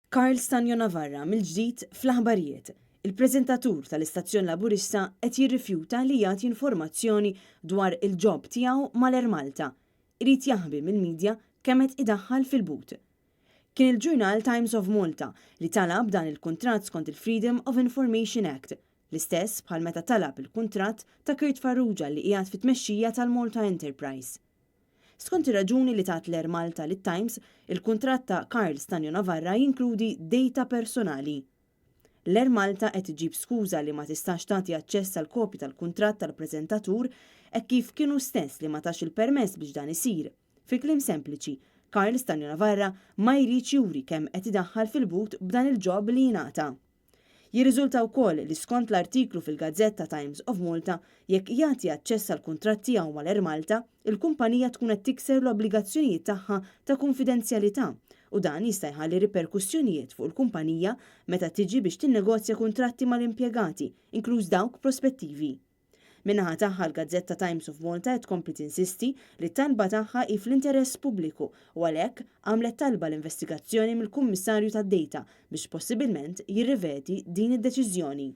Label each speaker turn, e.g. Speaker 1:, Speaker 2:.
Speaker 1: Karl Stanjo Navarra mill-ġdid fl-aħbarijiet. Il-preżentatur tal-Istazzjon Laburista qed jirrifjuta li jagħti informazzjoni dwar il-ġob tiegħu mal-Air Malta. Irid jaħbi mill-midja kemm qed idaħħal fil-but. Kien il-ġurnal Times of Malta li talab dan il-kuntratt skont il-Freedom of Information Act, l-istess bħal meta talab il-kuntratt ta' Kurt Farrugia li qiegħed fit-tmexxija tal-Malta Enterprise. Skont ir-raġuni li tat l-Air Malta lit-Times, il-kuntratt ta' Karl Stanjo Navarra jinkludi data personali. L-Air Malta qed iġib skuża li ma tistax tagħti aċċess għal kopji tal-kuntratt tal-preżentatur hekk kif kienu stess li ma tax il-permess biex dan isir. Fi kliem sempliċi, Karl Stanjo Navarra ma jridx juri kemm qed idaħħal fil-but b'dan il-ġob li jingħata. Jirriżulta wkoll li skont l-artiklu fil-Gazzetta Times of Malta jekk jagħti aċċess għal kuntratt tiegħu mal-Air Malta, il-kumpanija tkun qed tikser l-obbligazzjonijiet tagħha ta' konfidenzjalità u dan jista' jħalli riperkussjonijiet fuq il-kumpanija meta tiġi biex tinnegozja kuntratti mal-impjegati, inkluż dawk prospettivi. Minnaħa tagħha l-Gazzetta Times of Malta qed tkompli tinsisti li t-talba tagħha hi fl-interess pubbliku u għalhekk għamlet talba l-investigazzjoni mill-Kummissarju tad-Dejta biex possibilment jirrivedi din id-deċiżjoni.